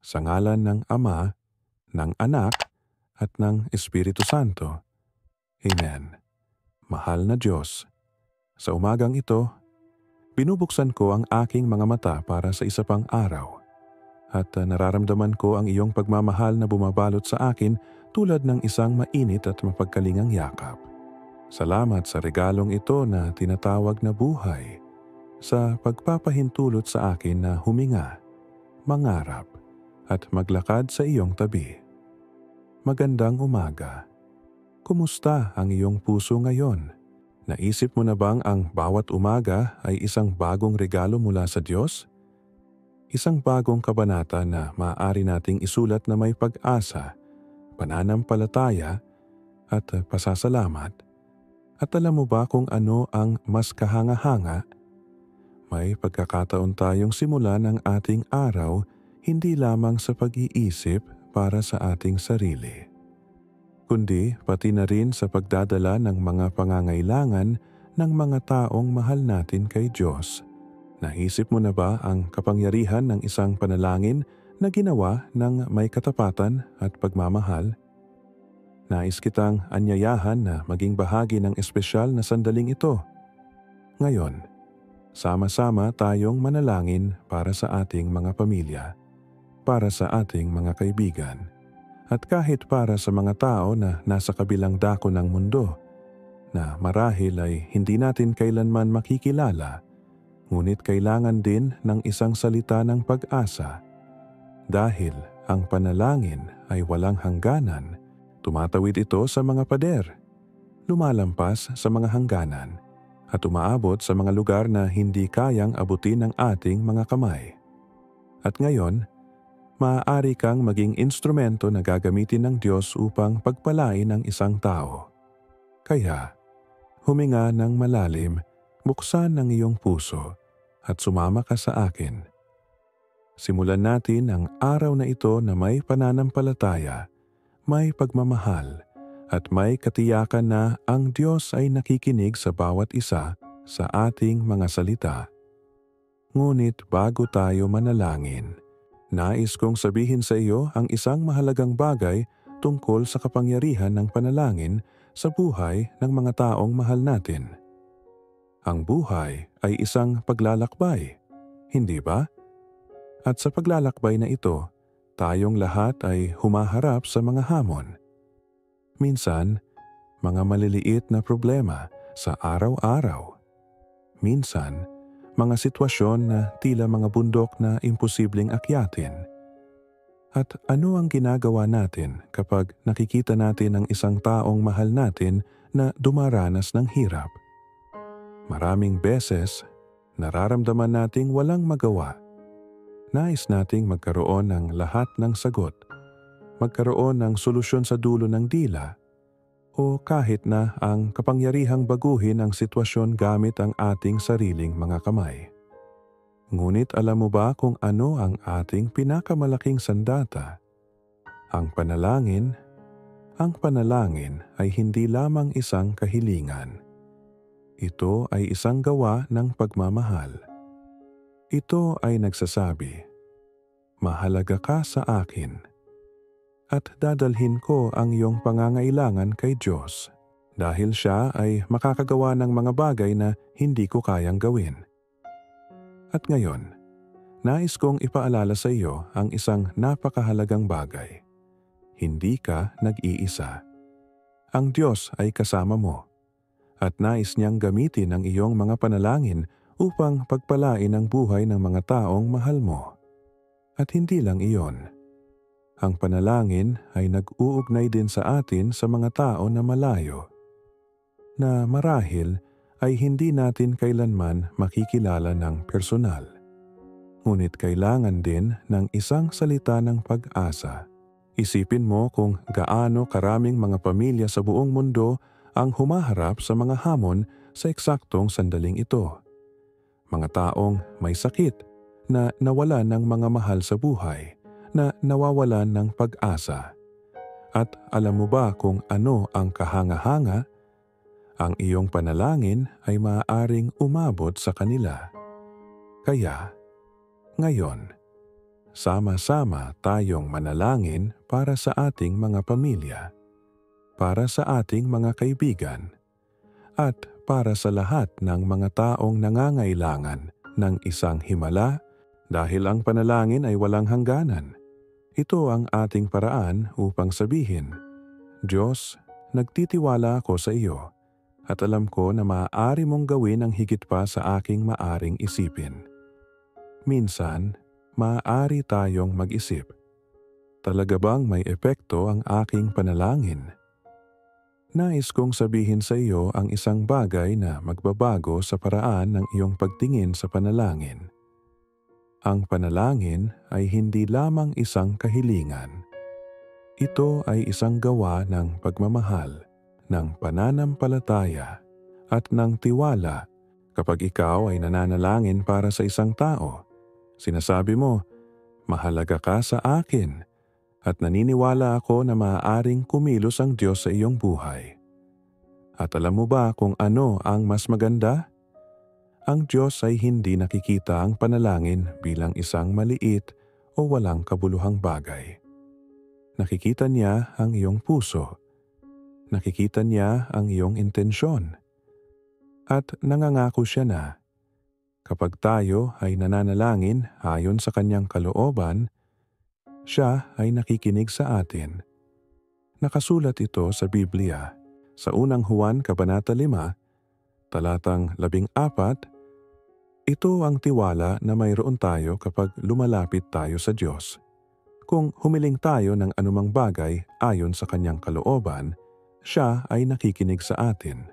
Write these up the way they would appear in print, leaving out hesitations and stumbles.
Sa ngalan ng Ama, ng Anak, at ng Espiritu Santo. Amen. Mahal na Diyos, sa umagang ito, binubuksan ko ang aking mga mata para sa isa pang araw at nararamdaman ko ang iyong pagmamahal na bumabalot sa akin tulad ng isang mainit at mapagkalingang yakap. Salamat sa regalong ito na tinatawag na buhay, sa pagpapahintulot sa akin na huminga, mangarap, at maglakad sa iyong tabi. Magandang umaga. Kumusta ang iyong puso ngayon? Naisip mo na bang ang bawat umaga ay isang bagong regalo mula sa Diyos? Isang bagong kabanata na maaari nating isulat na may pag-asa, pananampalataya, at pasasalamat. At alam mo ba kung ano ang mas kahanga-hanga? May pagkakataon tayong simulan ang ating araw hindi lamang sa pag-iisip para sa ating sarili, kundi pati na rin sa pagdadala ng mga pangangailangan ng mga taong mahal natin kay Diyos. Naisip mo na ba ang kapangyarihan ng isang panalangin na ginawa ng may katapatan at pagmamahal? Nais kitang anyayahan na maging bahagi ng espesyal na sandaling ito. Ngayon, sama-sama tayong manalangin para sa ating mga pamilya, para sa ating mga kaibigan, at kahit para sa mga tao na nasa kabilang dako ng mundo, na marahil ay hindi natin kailanman makikilala, ngunit kailangan din ng isang salita ng pag-asa. Dahil ang panalangin ay walang hangganan, tumatawid ito sa mga pader, lumalampas sa mga hangganan, at umaabot sa mga lugar na hindi kayang abutin ng ating mga kamay. At ngayon, maaari kang maging instrumento na gagamitin ng Diyos upang pagpalain ang isang tao. Kaya, huminga ng malalim, buksan ang iyong puso, at sumama ka sa akin. Simulan natin ang araw na ito na may pananampalataya, may pagmamahal, at may katiyakan na ang Diyos ay nakikinig sa bawat isa sa ating mga salita. Ngunit bago tayo manalangin, nais kong sabihin sa iyo ang isang mahalagang bagay tungkol sa kapangyarihan ng panalangin sa buhay ng mga taong mahal natin. Ang buhay ay isang paglalakbay, hindi ba? At sa paglalakbay na ito, tayong lahat ay humaharap sa mga hamon. Minsan, mga maliliit na problema sa araw-araw. Minsan, mga sitwasyon na tila mga bundok na imposibleng akyatin. At ano ang ginagawa natin kapag nakikita natin ang isang taong mahal natin na dumaranas ng hirap? Maraming beses, nararamdaman nating walang magawa. Nais nating magkaroon ng lahat ng sagot, magkaroon ng solusyon sa dulo ng dila, o kahit na ang kapangyarihang baguhin ang sitwasyon gamit ang ating sariling mga kamay. Ngunit alam mo ba kung ano ang ating pinakamalaking sandata? Ang panalangin. Ang panalangin ay hindi lamang isang kahilingan. Ito ay isang gawa ng pagmamahal. Ito ay nagsasabi, "Mahalaga ka sa akin." At dadalhin ko ang iyong pangangailangan kay Diyos dahil siya ay makakagawa ng mga bagay na hindi ko kayang gawin. At ngayon, nais kong ipaalala sa iyo ang isang napakahalagang bagay. Hindi ka nag-iisa. Ang Diyos ay kasama mo at nais niyang gamitin ang iyong mga panalangin upang pagpalain ang buhay ng mga taong mahal mo. At hindi lang iyon. Ang panalangin ay nag-uugnay din sa atin sa mga tao na malayo, na marahil ay hindi natin kailanman makikilala ng personal. Ngunit kailangan din ng isang salita ng pag-asa. Isipin mo kung gaano karaming mga pamilya sa buong mundo ang humaharap sa mga hamon sa eksaktong sandaling ito. Mga taong may sakit na nawalan ng mga mahal sa buhay, na nawawalan ng pag-asa. At alam mo ba kung ano ang kahanga-hanga? Ang iyong panalangin ay maaaring umabot sa kanila. Kaya, ngayon, sama-sama tayong manalangin para sa ating mga pamilya, para sa ating mga kaibigan, at para sa lahat ng mga taong nangangailangan ng isang himala dahil ang panalangin ay walang hangganan. Ito ang ating paraan upang sabihin, Diyos, nagtitiwala ako sa iyo at alam ko na maaari mong gawin ang higit pa sa aking maaring isipin. Minsan, maaari tayong mag-isip, talaga bang may epekto ang aking panalangin? Nais kong sabihin sa iyo ang isang bagay na magbabago sa paraan ng iyong pagtingin sa panalangin. Ang panalangin ay hindi lamang isang kahilingan. Ito ay isang gawa ng pagmamahal, ng pananampalataya, at ng tiwala. Kapag ikaw ay nananalangin para sa isang tao, sinasabi mo, mahalaga ka sa akin, at naniniwala ako na maaaring kumilos ang Diyos sa iyong buhay. At alam mo ba kung ano ang mas maganda? Ang Diyos ay hindi nakikita ang panalangin bilang isang maliit o walang kabuluhang bagay. Nakikita niya ang iyong puso. Nakikita niya ang iyong intensyon. At nangangako siya na, kapag tayo ay nananalangin ayon sa kanyang kalooban, siya ay nakikinig sa atin. Nakasulat ito sa Biblia, sa unang Juan Kabanata 5, talatang 14, ito ang tiwala na mayroon tayo kapag lumalapit tayo sa Diyos. Kung humiling tayo ng anumang bagay ayon sa kanyang kalooban, siya ay nakikinig sa atin.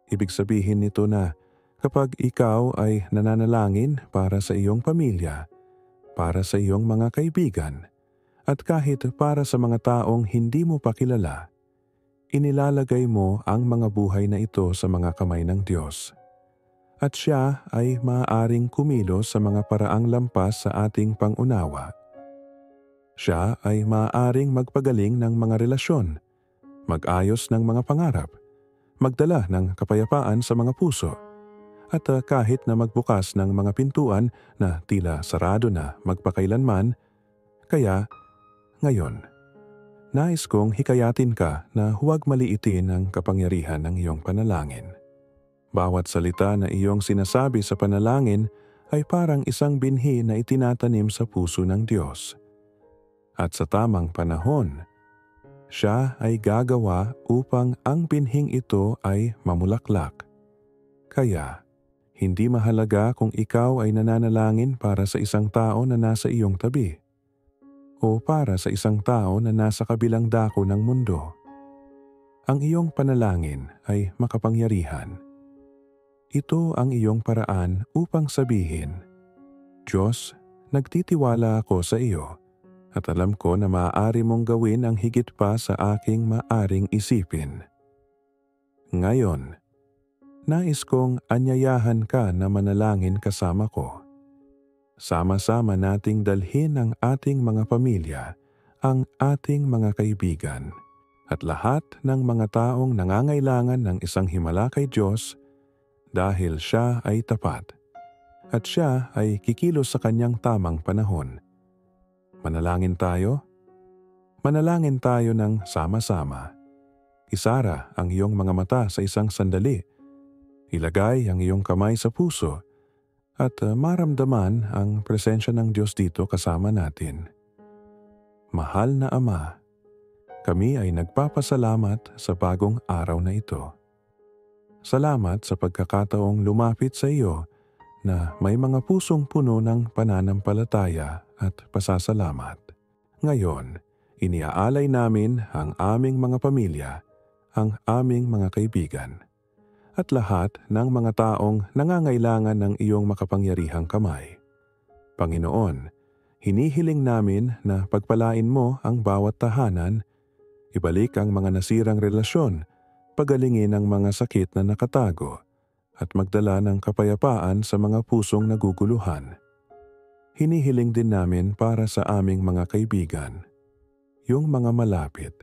Ibig sabihin nito na kapag ikaw ay nananalangin para sa iyong pamilya, para sa iyong mga kaibigan, at kahit para sa mga taong hindi mo pa kilala, inilalagay mo ang mga buhay na ito sa mga kamay ng Diyos. At siya ay maaaring kumilos sa mga paraang lampas sa ating pangunawa. Siya ay maaaring magpagaling ng mga relasyon, mag-ayos ng mga pangarap, magdala ng kapayapaan sa mga puso, at kahit na magbukas ng mga pintuan na tila sarado na magpakailanman. Kaya, ngayon, nais kong hikayatin ka na huwag maliitin ang kapangyarihan ng iyong panalangin. Bawat salita na iyong sinasabi sa panalangin ay parang isang binhi na itinatanim sa puso ng Diyos. At sa tamang panahon, siya ay gagawa upang ang binhing ito ay mamulaklak. Kaya, hindi mahalaga kung ikaw ay nananalangin para sa isang tao na nasa iyong tabi o para sa isang tao na nasa kabilang dako ng mundo. Ang iyong panalangin ay makapangyarihan. Ito ang iyong paraan upang sabihin, Diyos, nagtitiwala ako sa iyo at alam ko na maaari mong gawin ang higit pa sa aking maaring isipin. Ngayon, nais kong anyayahan ka na manalangin kasama ko. Sama-sama nating dalhin ang ating mga pamilya, ang ating mga kaibigan, at lahat ng mga taong nangangailangan ng isang himala kay Diyos dahil siya ay tapat at siya ay kikilos sa kanyang tamang panahon. Manalangin tayo? Manalangin tayo ng sama-sama. Isara ang iyong mga mata sa isang sandali. Ilagay ang iyong kamay sa puso at maramdaman ang presensya ng Diyos dito kasama natin. Mahal na Ama, kami ay nagpapasalamat sa bagong araw na ito. Salamat sa pagkakataong lumapit sa iyo na may mga pusong puno ng pananampalataya at pasasalamat. Ngayon, iniaalay namin ang aming mga pamilya, ang aming mga kaibigan, at lahat ng mga taong nangangailangan ng iyong makapangyarihang kamay. Panginoon, hinihiling namin na pagpalain mo ang bawat tahanan, ibalik ang mga nasirang relasyon, pagalingin ang mga sakit na nakatago, at magdala ng kapayapaan sa mga pusong naguguluhan. Hinihiling din namin para sa aming mga kaibigan, yung mga malapit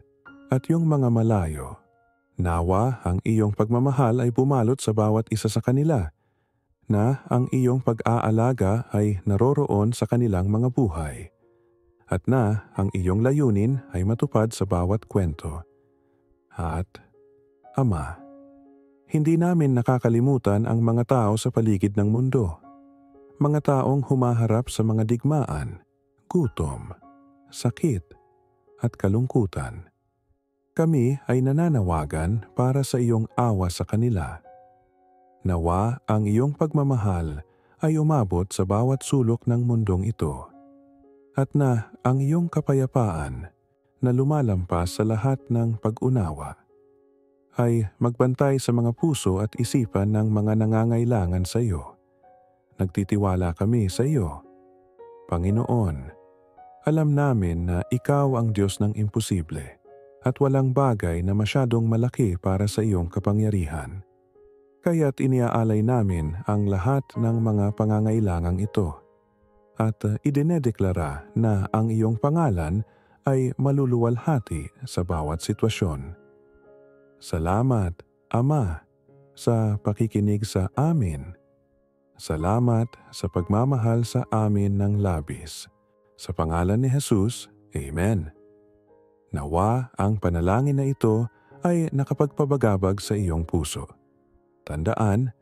at yung mga malayo. Nawa ang iyong pagmamahal ay bumalot sa bawat isa sa kanila. na ang iyong pag-aalaga ay naroroon sa kanilang mga buhay at na ang iyong layunin ay matupad sa bawat kwento. At, Ama, hindi namin nakakalimutan ang mga tao sa paligid ng mundo. Mga taong humaharap sa mga digmaan, gutom, sakit, at kalungkutan. Kami ay nananawagan para sa iyong awa sa kanila. Nawa ang iyong pagmamahal ay umabot sa bawat sulok ng mundong ito. At na ang iyong kapayapaan na lumalampas sa lahat ng pag-unawa ay magbantay sa mga puso at isipan ng mga nangangailangan sa iyo. Nagtitiwala kami sa iyo. Panginoon, alam namin na ikaw ang Diyos ng imposible at walang bagay na masyadong malaki para sa iyong kapangyarihan. Kaya't iniaalay namin ang lahat ng mga pangangailangang ito at idinedeklara na ang iyong pangalan ay maluluwalhati sa bawat sitwasyon. Salamat, Ama, sa pakikinig sa amin. Salamat sa pagmamahal sa amin ng labis. Sa pangalan ni Jesus, Amen. Nawa ang panalangin na ito ay nakapagpabagabag sa iyong puso. Tandaan,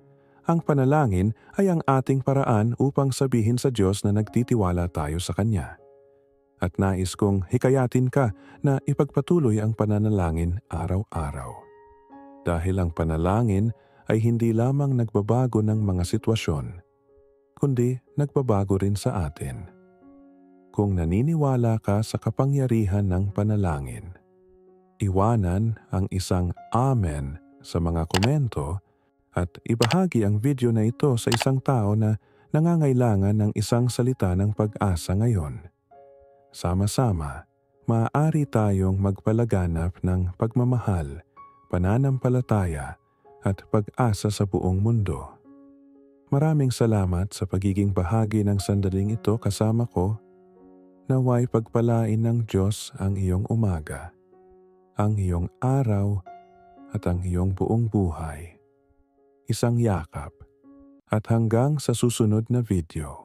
ang panalangin ay ang ating paraan upang sabihin sa Diyos na nagtitiwala tayo sa Kanya. At nais kong hikayatin ka na ipagpatuloy ang pananalangin araw-araw. Dahil ang panalangin ay hindi lamang nagbabago ng mga sitwasyon, kundi nagbabago rin sa atin. Kung naniniwala ka sa kapangyarihan ng panalangin, iwanan ang isang Amen sa mga komento at ibahagi ang video na ito sa isang tao na nangangailangan ng isang salita ng pag-asa ngayon. Sama-sama, maaari tayong magpalaganap ng pagmamahal, pananampalataya at pag-asa sa buong mundo. Maraming salamat sa pagiging bahagi ng sandaling ito kasama ko. Naway pagpalain ng Diyos ang iyong umaga, ang iyong araw at ang iyong buong buhay. Isang yakap at hanggang sa susunod na video.